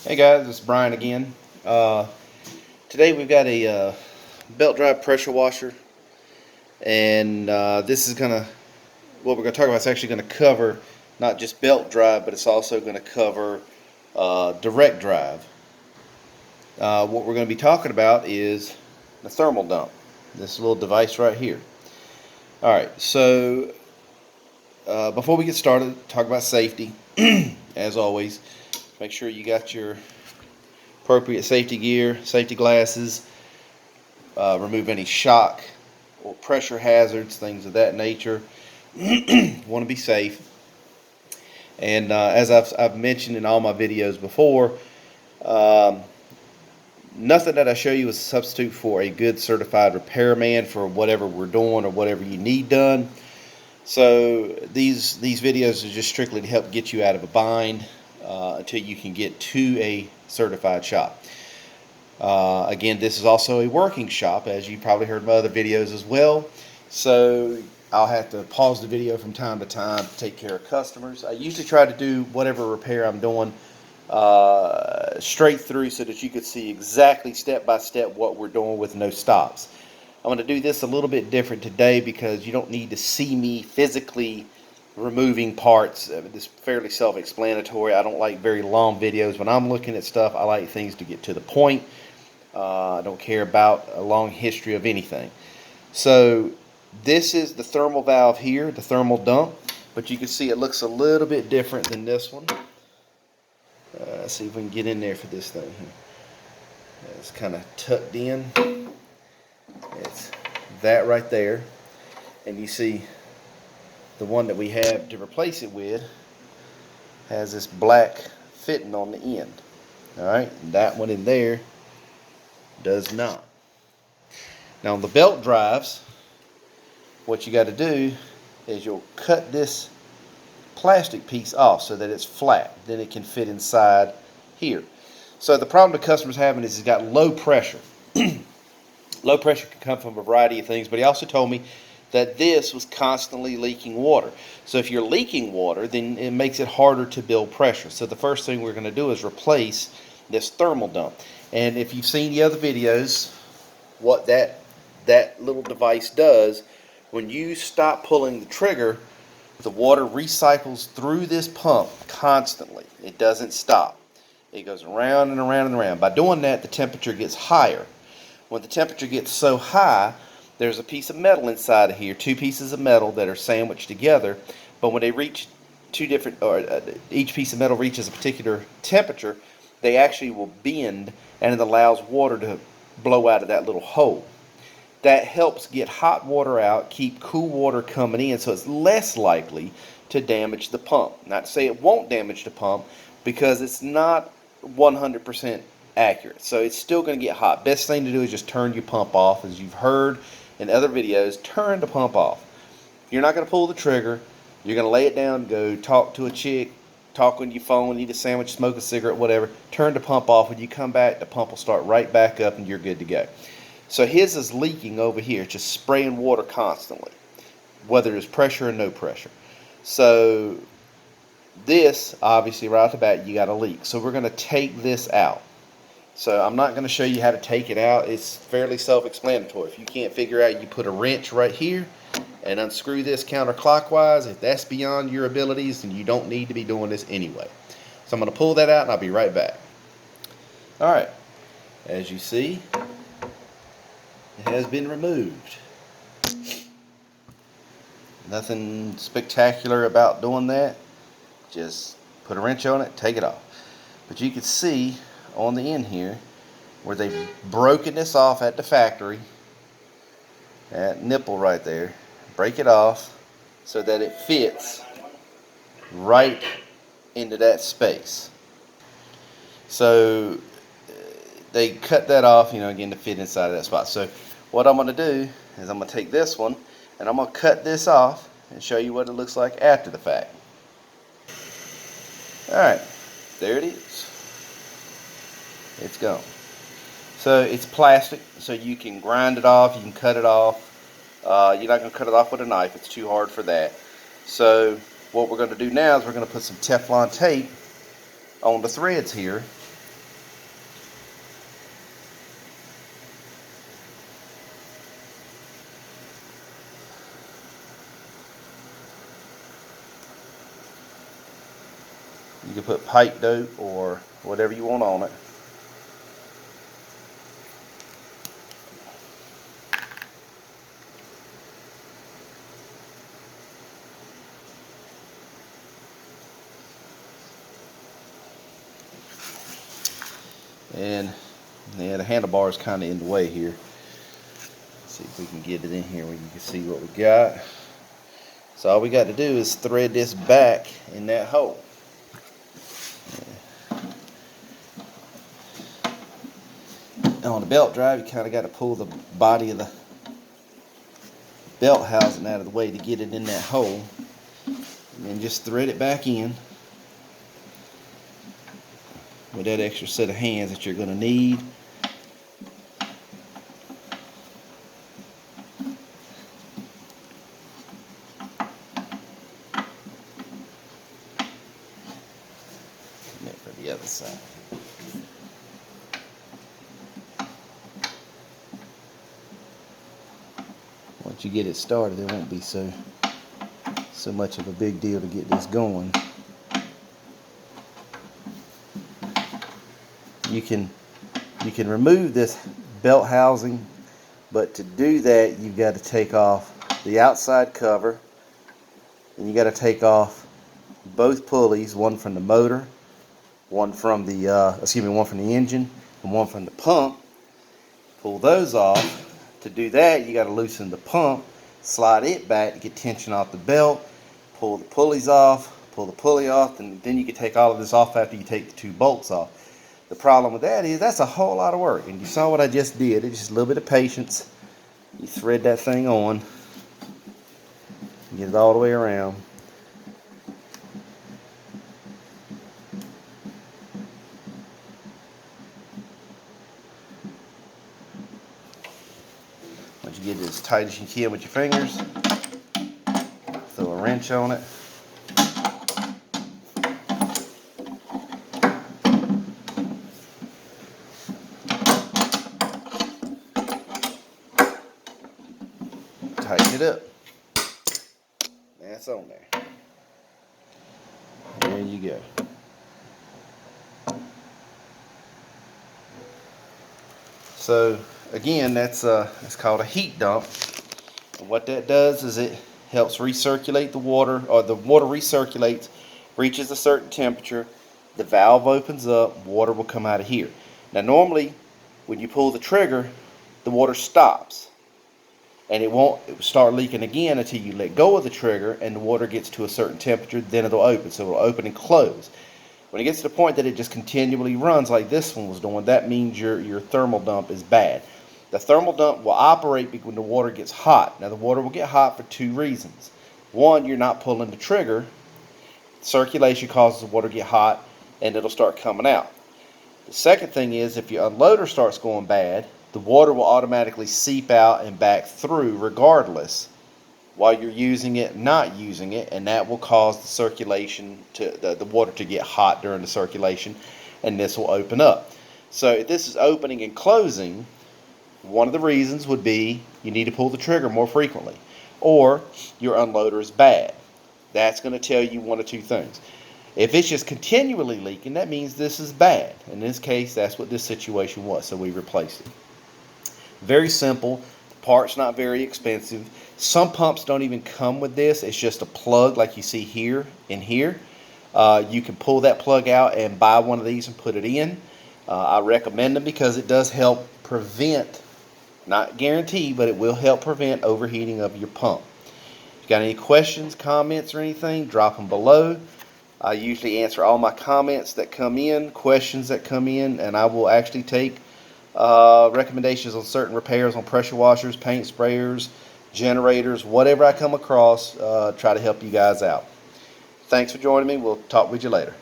Hey guys, it's Brian again. Today we've got a belt drive pressure washer, and this is what we're gonna talk about. Is actually gonna cover not just belt drive, but it's also gonna cover direct drive. What we're gonna be talking about is the thermal dump. This little device right here. All right. So before we get started, talk about safety. As always, make sure you got your appropriate safety gear, safety glasses. Remove any shock or pressure hazards, things of that nature. Want to be safe. And as I've mentioned in all my videos before, um, nothing that I show you is a substitute for a good certified repairman for whatever we're doing or whatever you need done. So these videos are just strictly to help get you out of a bind until you can get to a certified shop. Again, this is also a working shop, as you probably heard in my other videos as well. So I'll have to pause the video from time to time to take care of customers. I usually try to do whatever repair I'm doing straight through so that you could see exactly step by step what we're doing with no stops. I'm going to do this a little bit different today because you don't need to see me physically removing parts. It's fairly self-explanatory. I don't like very long videos. When I'm looking at stuff, I like things to get to the point. I don't care about a long history of anything. So this is the thermal valve here, the thermal dump, but you can see it looks a little bit different than this one. Let's see if we can get in there for this thing here. It's kind of tucked in. It's that right there. And you see the one that we have to replace it with has this black fitting on the end. Alright, that one in there does not. Now on the belt drives, what you got to do is you'll cut this plastic piece off so that it's flat. Then it can fit inside here. So the problem the customer's having is he's got low pressure. Low pressure can come from a variety of things, but he also told me that this was constantly leaking water. So if you're leaking water, then it makes it harder to build pressure. So the first thing we're going to do is replace this thermal dump. And if you've seen the other videos, what that little device does, when you stop pulling the trigger, the water recycles through this pump constantly. It doesn't stop. It goes around and around and around. By doing that, the temperature gets higher. When the temperature gets so high, there's a piece of metal inside of here, two pieces of metal that are sandwiched together, but when they reach each piece of metal reaches a particular temperature, they actually will bend, and it allows water to blow out of that little hole. That helps get hot water out, keep cool water coming in, so it's less likely to damage the pump. Not to say it won't damage the pump, because it's not 100% accurate. So it's still going to get hot. Best thing to do is just turn your pump off. As you've heard in other videos, turn the pump off. You're not going to pull the trigger. You're going to lay it down, go talk to a chick, talk on your phone, eat a sandwich, smoke a cigarette, whatever. Turn the pump off. When you come back, the pump will start right back up and you're good to go. So his is leaking over here. It's just spraying water constantly, whether there's pressure or no pressure. So this, obviously, right off the bat, you got a leak. So we're going to take this out. So I'm not going to show you how to take it out. It's fairly self-explanatory. If you can't figure out, you put a wrench right here and unscrew this counterclockwise. If that's beyond your abilities, then you don't need to be doing this anyway. So I'm going to pull that out and I'll be right back. Alright, as you see, it has been removed. Nothing spectacular about doing that. Just put a wrench on it, take it off. But you can see on the end here where they've broken this off at the factory, that nipple right there, break it off so that it fits right into that space. So they cut that off, again, to fit inside of that spot. So what I'm going to do is I'm going to take this one and I'm going to cut this off and show you what it looks like after the fact. Alright, there it is. It's gone. So it's plastic, so you can grind it off, you can cut it off. You're not going to cut it off with a knife, it's too hard for that. So what we're going to do now is we're going to put some Teflon tape on the threads here You can put pipe dope or whatever you want on it. And yeah, the handlebar is kind of in the way here. Let's see if we can get it in here where you can see what we got. So all we got to do is thread this back in that hole. Now on the belt drive, you kind of got to pull the body of the belt housing out of the way to get it in that hole. And then just thread it back in with that extra set of hands that you're going to need. And for the other side. Once you get it started, it won't be so much of a big deal to get this going. You can remove this belt housing, but to do that you've got to take off the outside cover, and you got to take off both pulleys, one from the motor, one from the one from the engine, and one from the pump. Pull those off. To do that, you got to loosen the pump, slide it back to get tension off the belt, pull the pulleys off, pull the pulley off, and then you can take all of this off after you take the two bolts off. The problem with that is that's a whole lot of work, and you saw what I just did. It's just a little bit of patience. You thread that thing on, get it all the way around. Once you get it as tight as you can with your fingers, throw a wrench on it. Tighten it up. That's on there. There you go. So again, that's it's called a heat dump. And what that does is it helps recirculate the water, or the water recirculates, reaches a certain temperature, the valve opens up, water will come out of here. Now normally when you pull the trigger, the water stops, and it won't start leaking again until you let go of the trigger and the water gets to a certain temperature. Then it'll open. So it'll open and close. When it gets to the point that it just continually runs like this one was doing, that means your thermal dump is bad. The thermal dump will operate when the water gets hot. Now the water will get hot for two reasons. One, you're not pulling the trigger. Circulation causes the water to get hot and it'll start coming out. The second thing is, if your unloader starts going bad, the water will automatically seep out and back through regardless while you're using it, not using it, and that will cause the circulation to the water to get hot during the circulation, and this will open up. So if this is opening and closing, one of the reasons would be you need to pull the trigger more frequently, or your unloader is bad. That's going to tell you one of two things. If it's just continually leaking, that means this is bad. In this case, that's what this situation was, so we replaced it. Very simple. The part's not very expensive. Some pumps don't even come with this. It's just a plug like you see here and here. You can pull that plug out and buy one of these and put it in. I recommend them because it does help prevent, not guarantee, but it will help prevent overheating of your pump. If you got any questions, comments, or anything, drop them below. I usually answer all my comments that come in, questions that come in, and I will actually take recommendations on certain repairs on pressure washers, paint sprayers, generators, whatever I come across. Try to help you guys out. Thanks for joining me. We'll talk with you later.